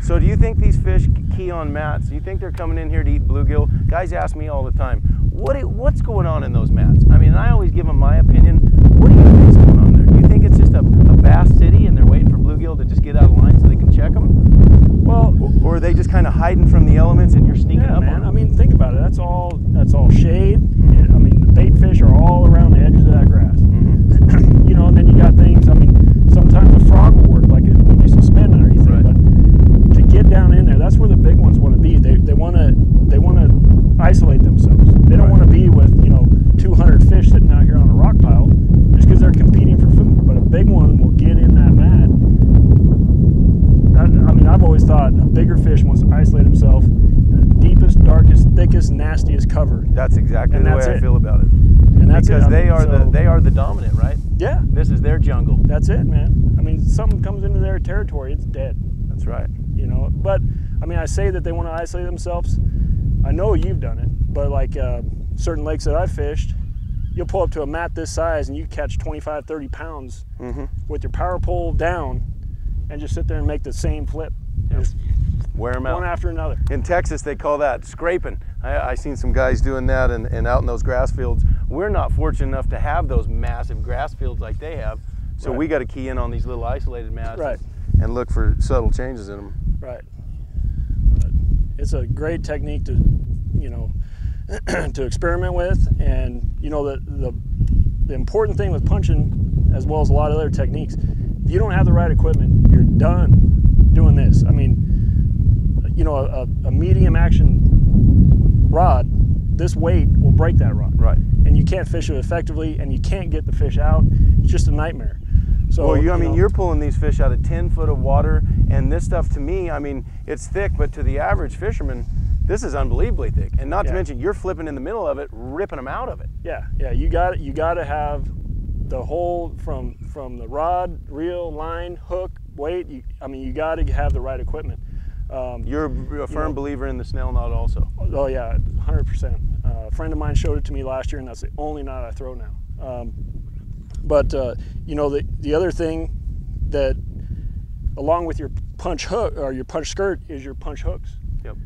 So do you think these fish key on mats? Do you think they're coming in here to eat bluegill? Guys ask me all the time, what's going on in those mats? I mean, I always give them my opinion. What do you think's going on there? Do you think it's just a bass city and they're waiting for bluegill to just get out of line so they can check them? Well, or are they just kind of hiding from the elements and you're sneaking up man. on them? I mean, think about it. That's all shade. I mean, the bait fish are all around the edges of that grass. You know, and then you got things. I mean, sometimes a frog will work, like when you suspend it or anything. Right. But to get down in there, that's where the big ones want to be. They want to isolate themselves. They don't want to be with 200 fish sitting out here on a rock pile just because they're competing for food. But a big one will get in that mat. I mean, I've always thought a bigger fish wants to isolate himself in the deepest, darkest, thickest, nastiest cover. That's exactly the way I feel about it. And that's because it. they are the dominant, right? Yeah. This is their jungle. That's it, man. I mean, something comes into their territory, it's dead. That's right. But I mean, I say that they want to isolate themselves. I know you've done it, but like certain lakes that I've fished, you'll pull up to a mat this size and you catch 25, 30 pounds with your power pole down and just sit there and make the same flip. Just wear them out. One after another. In Texas, they call that scraping. I seen some guys doing that and out in those grass fields. We're not fortunate enough to have those massive grass fields like they have. So we got to key in on these little isolated mats and look for subtle changes in them. Right. But it's a great technique to, to experiment with. And, the important thing with punching, as well as a lot of other techniques, if you don't have the right equipment, you're done doing this. I mean, a medium action rod, this weight will break that rod. Right. And you can't fish it effectively, and you can't get the fish out. It's just a nightmare. So, well, I mean, you're pulling these fish out of 10 foot of water, and this stuff to me, I mean, it's thick, but to the average fisherman, this is unbelievably thick. And not to mention, you're flipping in the middle of it, ripping them out of it. Yeah, you got to have the whole from the rod, reel, line, hook, weight. I mean, you got to have the right equipment. You're a firm believer in the snell knot also. Oh yeah, 100%. A friend of mine showed it to me last year, and that's the only knot I throw now. But the other thing that, along with your punch hook or your punch skirt, is your punch hooks. Yep.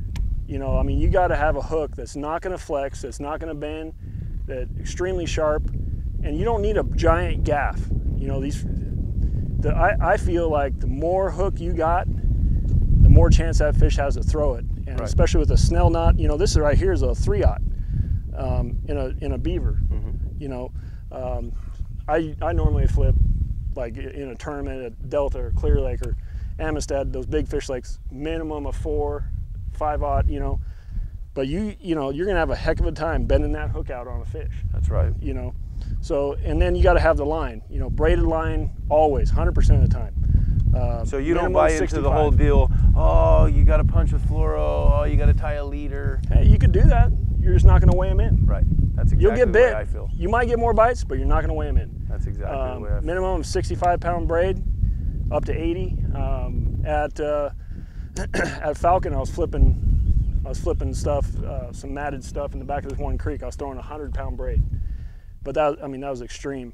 I mean, you got to have a hook that's not going to flex, that's not going to bend, that's extremely sharp, and you don't need a giant gaff. I feel like the more hook you got, the more chance that fish has to throw it, and especially with a snell knot. This right here is a 3/0 in a beaver. I normally flip, like in a tournament at Delta or Clear Lake or Amistad, those big fish lakes, minimum of 4, 5/0. But you're gonna have a heck of a time bending that hook out on a fish. That's right. So, and then you got to have the line. Braided line always, 100% of the time. So you don't buy into the whole deal. Oh, you got to punch with fluoro. Oh, you got to tie a leader. Hey, you could do that. You're just not going to weigh them in. Right. That's exactly You'll get bit. the way I feel. You might get more bites, but you're not going to weigh them in. That's exactly the way I feel. Minimum of 65-pound braid, up to 80. At Falcon, I was flipping stuff, some matted stuff in the back of this one creek. I was throwing a 100-pound braid, but that was extreme.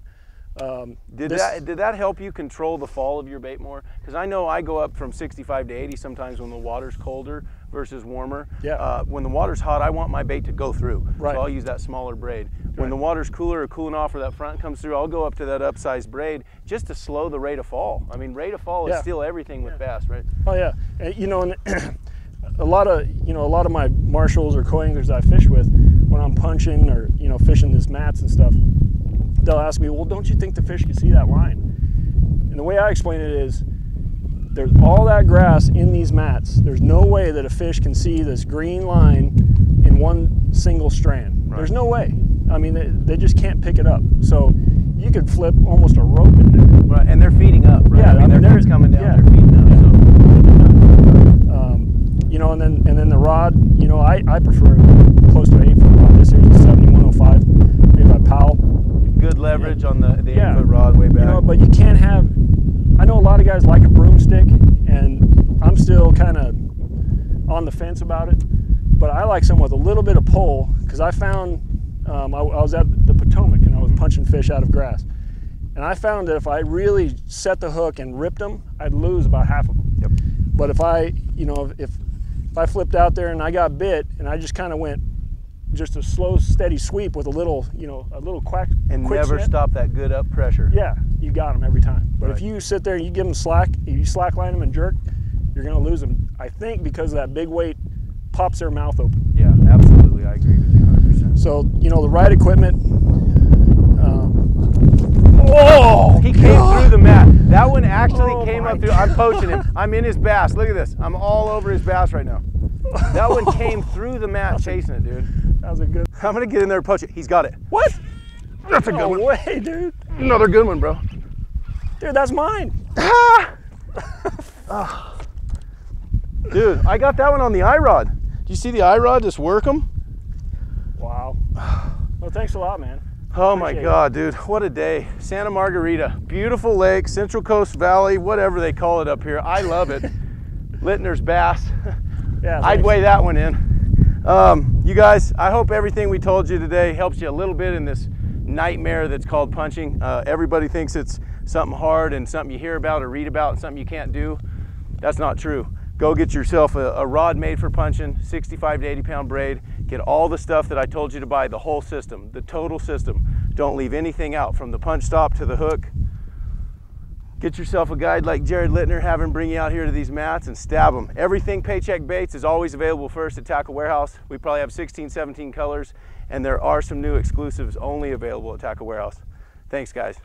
Did that help you control the fall of your bait more? Because I know I go up from 65 to 80 sometimes when the water's colder versus warmer. Yeah. When the water's hot, I want my bait to go through. Right. So I'll use that smaller braid. When the water's cooler or cooling off or that front comes through, I'll go up to that upsized braid just to slow the rate of fall. I mean, rate of fall is still everything with bass, right? Oh yeah, and a lot of my marshals or co-anglers that I fish with, when I'm punching or fishing these mats and stuff, they'll ask me, well, don't you think the fish can see that line? And the way I explain it is, there's all that grass in these mats. There's no way that a fish can see this green line in one single strand. Right. There's no way. I mean, they just can't pick it up. So you could flip almost a rope in there. Right, and they're feeding up, right? Yeah, I mean, they're coming down, they're feeding up. Yeah. And then the rod, I prefer close to an 8-foot rod. This here's a 7105 made by Powell. Good leverage on the 8-foot rod way back. But you can't have, I know a lot of guys like a broomstick, and I'm still kind of on the fence about it, but I like something with a little bit of pull, because I found, I was at the Potomac and I was punching fish out of grass, and I found that if I really set the hook and ripped them, I'd lose about half of them. Yep. But if I, you know, if I flipped out there and I got bit and I just kind of went just a slow, steady sweep with a little, you know, a little quick never snip, stop that good up pressure. yeah, you got them every time. But Right. if you sit there and you give them slack, if you slack line them and jerk, you're going to lose them. I think because that big weight pops their mouth open. Yeah, absolutely. I agree with you 100%. So, you know, the ride equipment. Oh, He came through the mat. That one actually Oh came my up through. I'm poaching him. I'm in his bass. Look at this. I'm all over his bass right now. That one came through the mat chasing it, dude. That was a good. I'm gonna get in there and poach it. He's got it. What? That's a good No one. way, dude. Another good one, bro. Dude, that's mine. Dude, I got that one on the IROD. Do you see the IROD just work them? Wow. Well, thanks a lot, man. Oh my Appreciate God, dude, what a day. Santa Margarita, beautiful lake, Central Coast Valley, whatever they call it up here. I love it. Lintner's bass. Yeah, I'd thanks. weigh that one in. You guys, I hope everything we told you today helps you a little bit in this nightmare that's called punching. Everybody thinks it's something hard and something you hear about or read about and something you can't do. That's not true. Go get yourself a rod made for punching, 65 to 80 pound braid. Get all the stuff that I told you to buy, the whole system, the total system. Don't leave anything out, from the punch stop to the hook. Get yourself a guide like Jared Lintner, have him bring you out here to these mats and stab them. Everything Paycheck baits is always available first at Tackle Warehouse. We probably have 16, 17 colors, and there are some new exclusives only available at Tackle Warehouse. Thanks, guys.